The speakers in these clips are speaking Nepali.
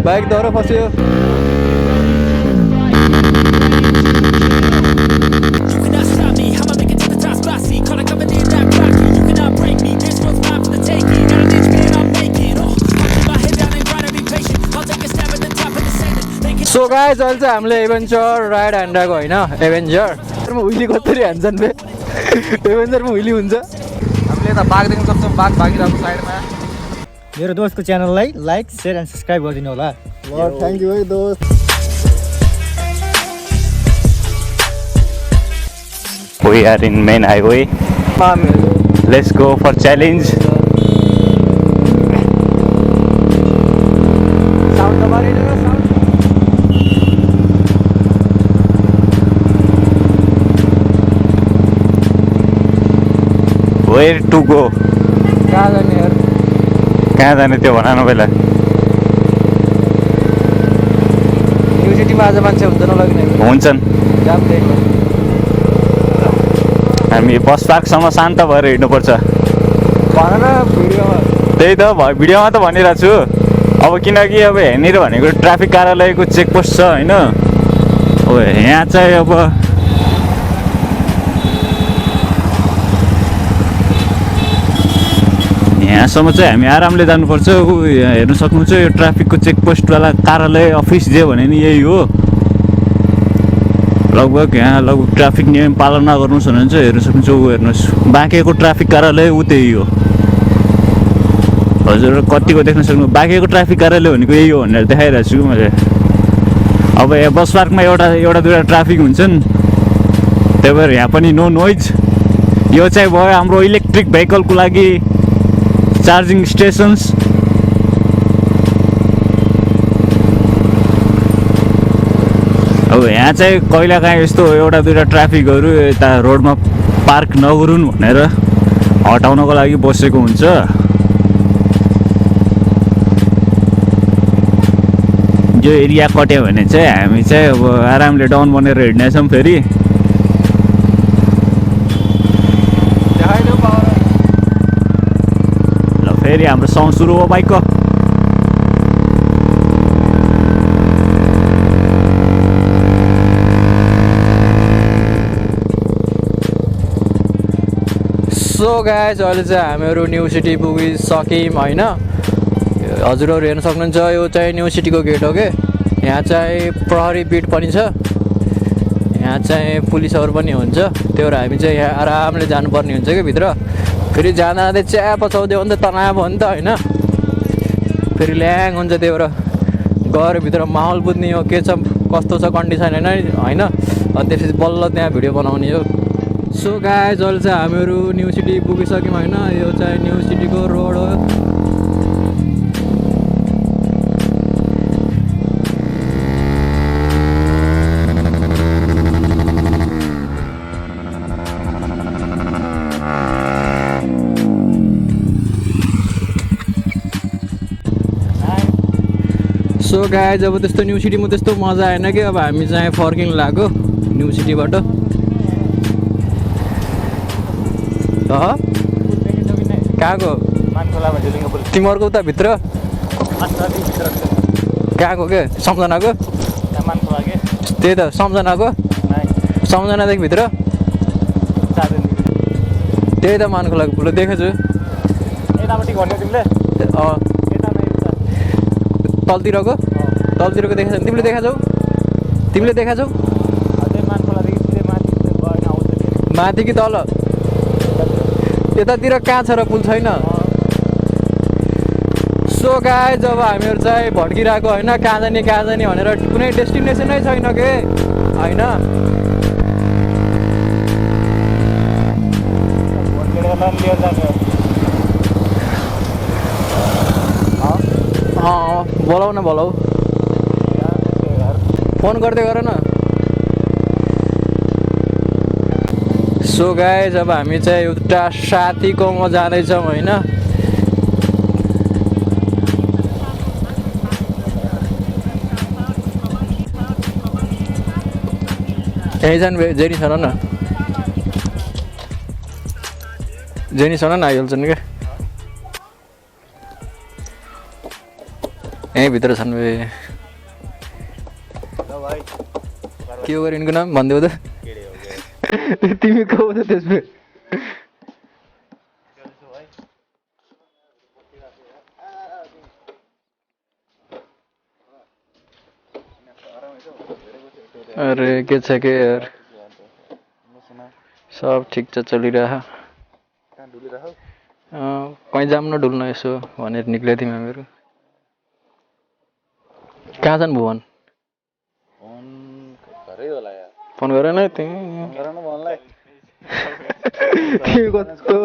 बाइक दौरा फस्यो सो गाइज अहिले चाहिँ हामीले एभेन्चर राइड हान्डाको होइन एभेन्जरमा हुइली कतरी हान्छन् बे एभेन्जरमा हुइली हुन्छ हामीले त बाघ देख्न सक्छौँ बाघ भागिरहेको साइडमा मेरो दोस्तको च्यानललाई लाइक शेयर एन्ड सब्सक्राइब गरिदिनु होला ल थ्याङ्क यू है दोस्त We are in main highway. Let's go for challenge. Where to go? कहाँ जाने त्यो भन न पहिला न्यू सिटीमा आज मान्छे हुन्छ नलग्ने हुन्छन् हामी बस पार्कसम्म शान्त भएर हिँड्नुपर्छ भन न भिडियोमा त्यही त भिडियोमा त भनिरहेको छु अब किनकि अब यहाँनिर भनेको ट्राफिक कार्यालयको चेकपोस्ट छ होइन अब यहाँ चाहिँ अब यहाँसम्म चाहिँ हामी आरामले जानुपर्छ यहाँ हेर्नु सक्नुहुन्छ यो ट्राफिकको चेकपोस्टवाला कार्यालय अफिस जे भने नि यही हो लगभग यहाँ लगभग ट्राफिक नियम पालन नगर्नुहोस् भने चाहिँ हेर्नु सक्नुहुन्छ ऊ हेर्नुहोस् बाँकेको ट्राफिक कार्यालय ऊ त्यही हो हजुर कतिको देख्न सक्नु बाँकेको ट्राफिक कार्यालय भनेको यही हो भनेर देखाइरहेको छु मैले अब यहाँ बस पार्कमा एउटा दुईवटा ट्राफिक हुन्छन् त्यही भएर यहाँ पनि नो नोइज यो चाहिँ भयो हाम्रो इलेक्ट्रिक भेहिकलको लागि चार्जिङ स्टेसन्स अब यहाँ चाहिँ कहिलेकाहीँ यस्तो एउटा दुईवटा ट्राफिकहरू यता रोडमा पार्क नगरून् भनेर हटाउनको लागि बसेको हुन्छ यो एरिया कट्यो भने चाहिँ हामी चाहिँ अब आरामले डाउन बनेर हिँड्नेछौँ फेरि ल फेरि हाम्रो साउन्ड सुरु हो बाइकको सो गाइज अहिले चाहिँ हामीहरू न्यू सिटी पुगिसक्यौँ होइन हजुरहरू हेर्न सक्नुहुन्छ यो चाहिँ न्यू सिटीको गेट हो कि यहाँ चाहिँ प्रहरी बिट पनि छ यहाँ चाहिँ पुलिसहरू पनि हुन्छ त्यो भएर हामी चाहिँ यहाँ आरामले जानुपर्ने हुन्छ कि भित्र फेरि जाँदा जाँदै चिया पचाउँदै हो नि त तनाव हो नि त होइन फेरि ल्याङ हुन्छ त्यो भएर गएर भित्र माहौल बुझ्ने हो के छ कस्तो छ कन्डिसन होइन त्यसपछि बल्ल त्यहाँ भिडियो बनाउने हो सो गाइज अहिले चाहिँ हामीहरू न्यू सिटी पुगिसक्यौँ होइन यो चाहिँ न्यू सिटीको रोड हो सो गाइज अब त्यस्तो न्यू सिटीमा त्यस्तो मजा आएन कि अब हामी चाहिँ फर्किनु लाग्यो न्यू सिटीबाट कहाँको तिमीहरूको उता भित्र कहाँको के सम्झनाको त्यही त सम्झनादेखि भित्र त्यही त मानखोलाको पुल देखेछु तलतिरको देखेछ तिमीले देखा छौ माथि कि तल यतातिर कहाँ छ र पुल छैन सो गाइज अब हामीहरू चाहिँ भड्किरहेको होइन कहाँ जाने भनेर कुनै डेस्टिनेसनै छैन के होइन बोलाऊ न बोलाऊ फोन गर्दै गर न सो गाइज अब हामी चाहिँ एउटा साथीकोमा जाँदैछौँ होइन यहीँ जानु जेनीसँग न आइहाल्छन् क्या यहीँभित्र छन् बे के हो यिनको नाम भनिदेऊ त तिमी को हो त त्यसमा अरे के छ के यार सब ठिक छ चलिरह कहीँ जाऊँ न डुल्न यसो भनेर निक्लेको थियौँ हामीहरू कहाँ छन् भुवन फोन गर न तिमी कस्तो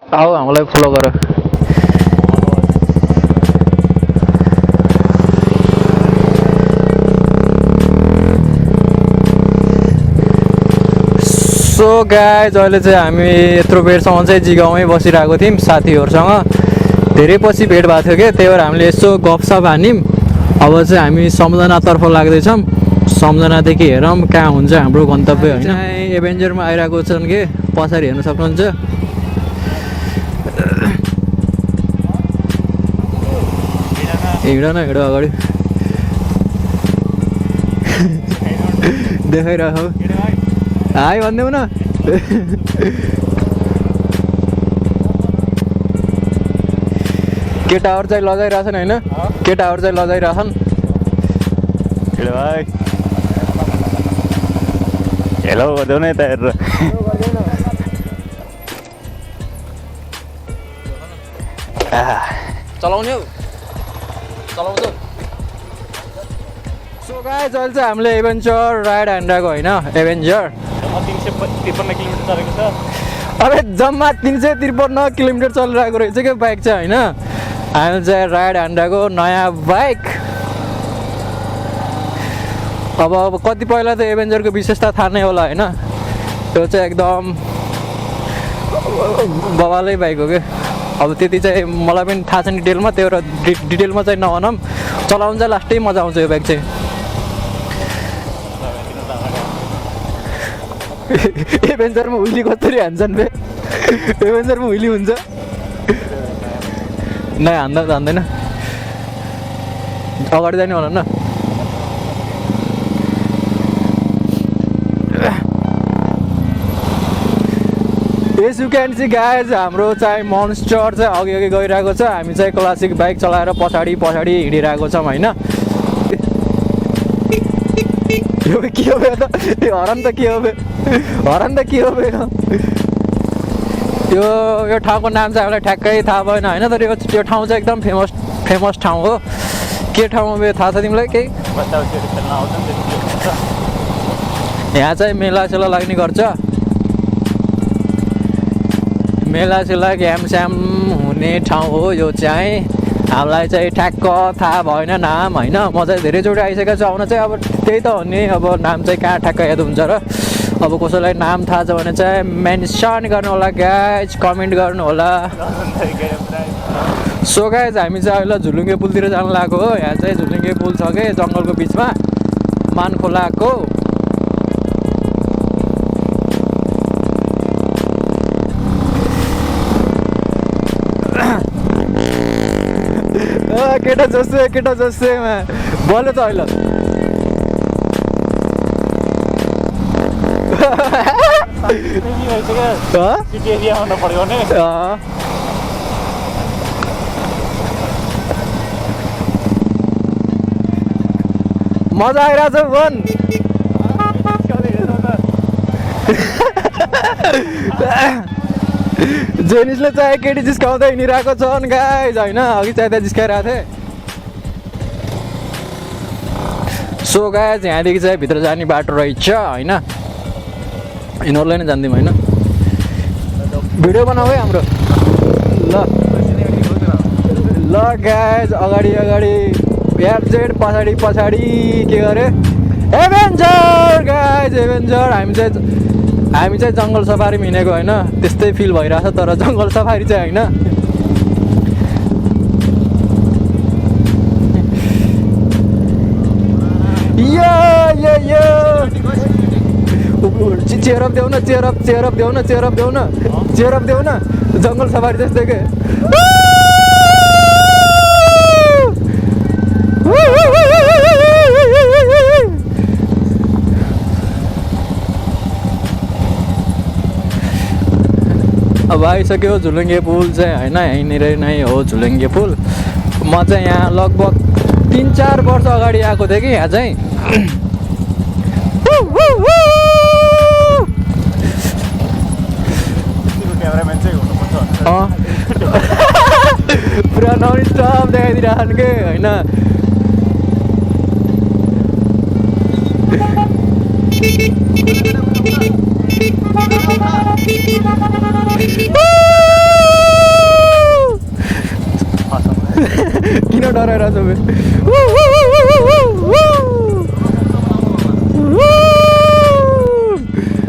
आऊ हामीलाई फलो गर सो गाइज अहिले चाहिँ हामी यत्रो बेरसम्म चाहिँ जिगाउँमै बसिरहेको थियौँ साथीहरूसँग धेरै पछि भेट भएको थियो क्या त्यही भएर हामीले यसो गफसफ हान्यौँ अब चाहिँ हामी सम्झनातर्फ लाग्दैछौँ सम्झनादेखि हेरौँ कहाँ हुन्छ हाम्रो गन्तव्य होइन एभेन्जरमा आइरहेको छन् कि पछाडि हेर्न सक्नुहुन्छ हिँड न हिँड अगाडि देखाइरह हाई भनिदेऊ न केटाहरू चाहिँ लजाइरहेछन् होइन केटाहरू चाहिँ लजाइरहेछन् भाइ हेलो गरिदेऊ न यता हेरेर चलाउने हौ चलाउँछौ सो गाइस अहिले चाहिँ हामीले एभेन्चर राइड हान्डाको होइन एभेन्जर 353 किलोमिटर चलेको छ अरे जम्मा 353 किलोमिटर चलिरहेको रहेछ क्या बाइक चाहिँ होइन हामी चाहिँ राइड हान्डाको नयाँ बाइक अब कतिपयलाई त एभेन्जरको विशेषता थाहा नै होला होइन त्यो चाहिँ एकदम बवालै बाइक हो क्या अब त्यति चाहिँ मलाई पनि थाहा छ डिटेलमा त्यो र डिटेलमा चाहिँ नभनौँ चलाउनु चाहिँ लास्टै मजा आउँछ यो बाइक चाहिँ एभेन्जरमा हुइली कसरी हान्छन् बे एभेन्जरमा हुइली हुन्छ नै हान्दा त हान्दैन अगाडि जाने भन न yes you can see guys हाम्रो चाहिँ मोन्स्टर चाहिँ अघि अघि गइरहेको छ हामी चाहिँ क्लासिक बाइक चलाएर पछाडि पछाडि हिँडिरहेको छौँ होइन यो के हो बे त यो हरन त के हो बे हरन त के हो बे यो ठाउँको नाम चाहिँ हामीलाई ठ्याक्कै थाहा भएन होइन तर यो ठाउँ चाहिँ एकदम फेमस ठाउँ हो के ठाउँ बे थाहा छ तिमीलाई केही यहाँ चाहिँ मेलासेला लाग्ने गर्छ मेलासेला घ्यामस्याम हुने ठाउँ हो यो चाहिँ हामीलाई चाहिँ ठ्याक्क थाहा भएन नाम होइन म चाहिँ धेरैचोटि आइसकेको छु आउन चाहिँ अब त्यही त हो नि अब नाम चाहिँ कहाँ ठ्याक्क याद हुन्छ र अब कसैलाई नाम थाहा छ भने चाहिँ मेन्सन गर्नु होला गाइज कमेन्ट गर्नु होला सो गाइज हामी चाहिँ अहिले झुलुङ्गे पुलतिर जानु लागेको हो यहाँ चाहिँ झुलुङ्गे पुल छ कि जङ्गलको बिचमा मानखोलाको केटा जस्तै बोल्यो त अहिले मजा आइरहेछ भन जेनिसले चाहिँ केटी जिस्काउँदै हिँडिरहेको छन् गाइज होइन अघि चाहिँ त्यहाँ जिस्काइरहेको थिएँ सो गाइज यहाँदेखि चाहिँ भित्र जाने बाटो रहेछ होइन यिनीहरूलाई नै जान्दिउँ होइन भिडियो बनाऊ है हाम्रो ल गाइज अगाडि एफजेड पछाडि के गरे एभेन्जर गाइज एभेन्जर हामी चाहिँ जङ्गल सफारीमा हिँडेको होइन त्यस्तै फिल भइरहेछ तर जङ्गल सफारी चाहिँ होइन चेयरअप देऊ न जङ्गल सफारी जस्तै के अब आइसक्यो झुलुङ्गे पुल चाहिँ होइन, यहीँनिर नै हो झुलुङ्गे पुल। म चाहिँ यहाँ लगभग 3-4 वर्ष अगाडि आएको थिएँ कि यहाँ चाहिँ। क्यामेराम्यान चाहिँ हुनुपर्छ। पुरा नन स्टप देखाइदिइरहनु के होइन। किन डराइरहेको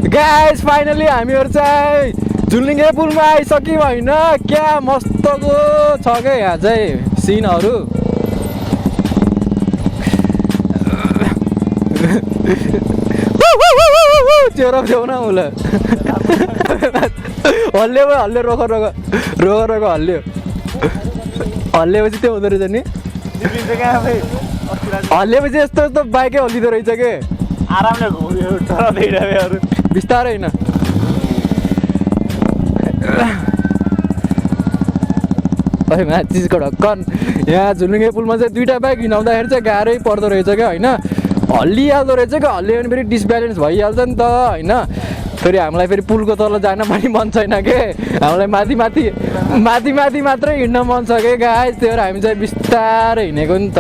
गाइस, फाइनली हामीहरू चाहिँ झुलुङ्गे पुलमा आइसक्यौँ होइन। क्या मस्तको छ क्या यहाँ चाहिँ सिनहरू। चेरो छेउ न उसलाई हल्लियो हल्लियो, रोक हल्लियो। हल्लिएपछि त्यो हुँदो रहेछ नि, हल्लिएपछि यस्तो यस्तो बाइकै हल्लिँदो रहेछ के। आरामले घुम्यो बिस्तारै होइन। चिजको ढक्कन यहाँ झुलुङ्गे पुलमा चाहिँ 2टा बाइक हिँडाउँदाखेरि चाहिँ गाह्रै पर्दो रहेछ क्या होइन। हल्लिहाल्दो रहेछ क्या, हल्लियो भने फेरि डिसब्यालेन्स भइहाल्छ नि त होइन। फेरि हामीलाई फेरि पुलको तल जान पनि मन छैन के, हामीलाई माथि मात्रै हिँड्न मन छ कि गाइस। त्यही भएर हामी चाहिँ बिस्तारै हिँडेको नि त।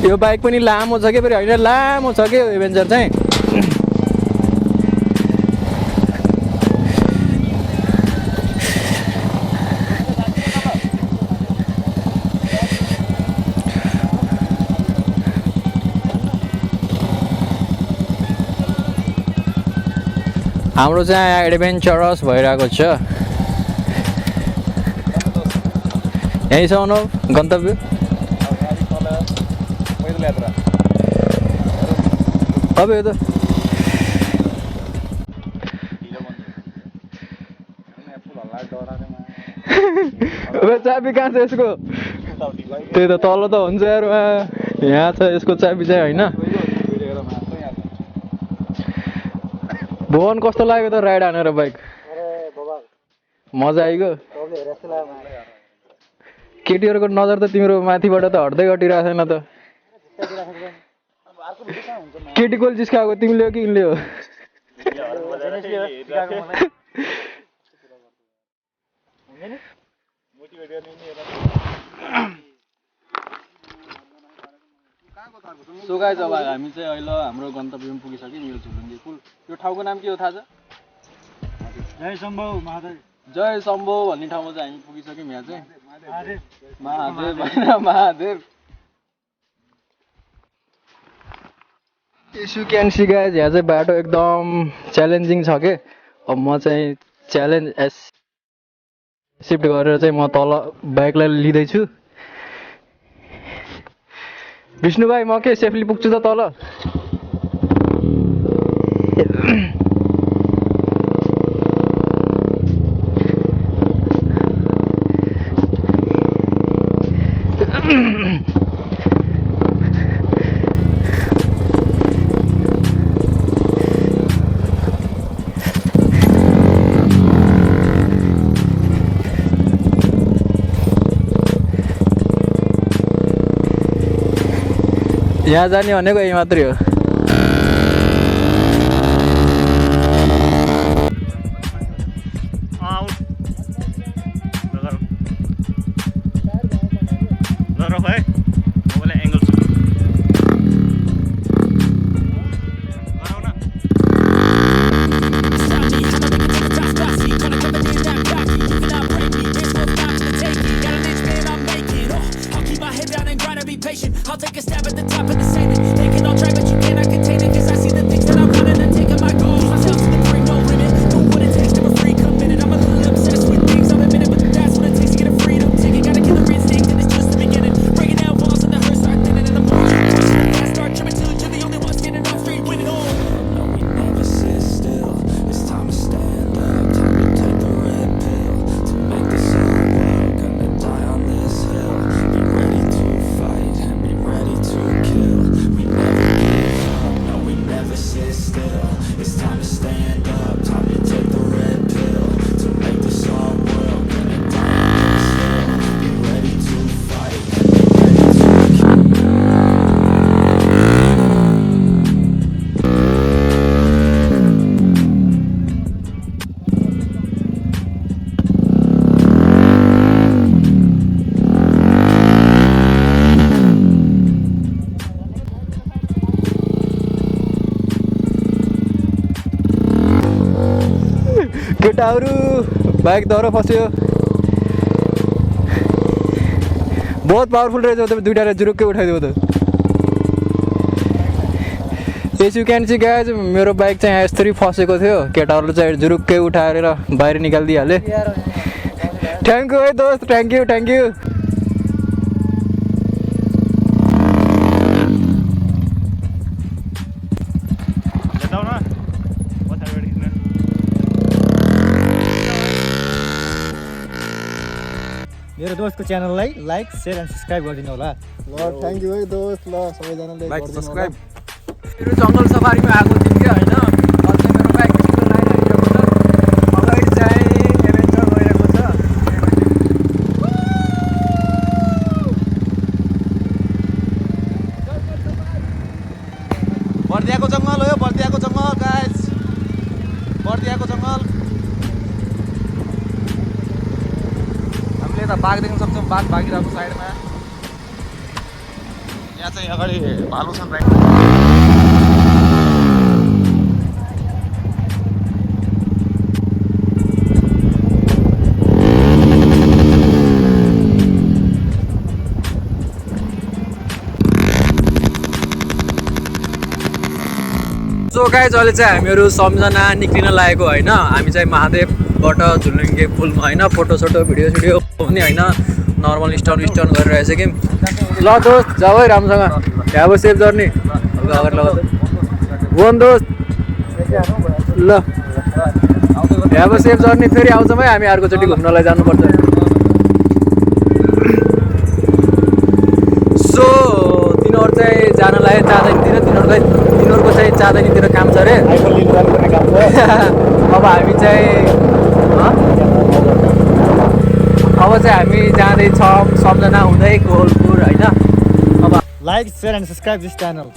यो बाइक पनि लामो छ कि, फेरि होइन लामो छ कि एभेन्जर चाहिँ। हाम्रो चाहिँ एडभेन्चरस भइरहेको छ। यहीँसम्म हो गन्तव्य। अब यो त चाबी कहाँ छ यसको? त्यही त तल त हुन्छ यार, यहाँ छ यसको चाबी चाहिँ होइन। भुवन कस्तो लाग्यो त राइड हानेर बाइक? मजा आइगयो। केटीहरूको नजर त तिम्रो माथिबाट त हट्दै हटिरहेको छैन त। केटी कोल जिस्काएको तिमीले हो कि यिनले हो? सो गाइस, अब हामी चाहिँ अहिले हाम्रो गन्तव्यमा पुगिसक्यौँ। यो झुलुङ्गे पुल, यो ठाउँको नाम के हो थाहा छ? जय शम्भु महादेव। जय शम्भु भन्ने ठाउँमा चाहिँ हामी पुगिसक्यौँ। यहाँ चाहिँ महादेव होइन, Mahadev. Yes you can see guys, यहाँ चाहिँ बाटो एकदम च्यालेन्जिङ छ के। अब म चाहिँ च्यालेन्ज एक्सेप्ट गरेर चाहिँ म तल बाइकलाई लिँदैछु। विष्णु भाइ, म के सेफली पुग्छु त तल? यहाँ जाने भनेको यही मात्रै हो। I'll take a stab at the top of the sand. They can all try, but you can't टाउरू बाइक दह्रो फस्यो बहुत पावरफुल रहेछ तपाईँ दुइटाले जुरुक्कै उठाइदियो त S U can see guys मेरो बाइक चाहिँ यसरी फसेको थियो केटाहरूले चाहिँ जुरुक्कै उठाएर बाहिर निकालिदिइहाले थ्याङ्क यू है दोस्त थ्याङ्क यू जाऊ न पछाडिबाट हिँड्न मेरो दोस्तको च्यानललाई लाइक सेयर एन्ड सब्सक्राइब गरिदिनु होला ल थ्याङ्क यू है दोस्त ल सबैजनाले गरिदिनु होला। मेरो जङ्गल सफारीमा आएको थिएँ कि होइन अझै मेरो बाइक छिटो लाइन हालिरहेको छ अगाडि चाहिँ एभेन्जर गइरहेको छ बर्दियाको जङ्गल हो यो बर्दियाको जङ्गल गाइस बर्दियाको जङ्गल हामीले यता बाघ देख्न सक्छौँ बाघ भागिरहेको साइडमा यहाँ चाहिँ अगाडि भालु छन् राइट सो गाइज अहिले चाहिँ हामीहरू सम्झना निक्लिन लागेको होइन हामी चाहिँ महादेवबाट झुलुङ्गे पुलमा होइन फोटोसोटो भिडियो पनि होइन नर्मल स्टर्न गरिरहेछ कि ल दोस्त जाऊ है राम्रोसँग अब सेभ जर्नी हल्का अगाडि लगाउँछ बोन दोस्त ल अब सेभ जर्नी फेरि आउँछौँ है हामी अर्कोचोटि घुम्नलाई जानुपर्छ सो तिनीहरू चाहिँ जानलाई चाँदनीतिर तिनीहरूको चाहिँ चाँदनीतिर काम छ अरे आइफोन लिनु जानुपर्ने काम छ अब हामी चाहिँ हामी जाँदैछौँ सम्झना हुँदै कोहलपुर होइन अब like share and subscribe this channel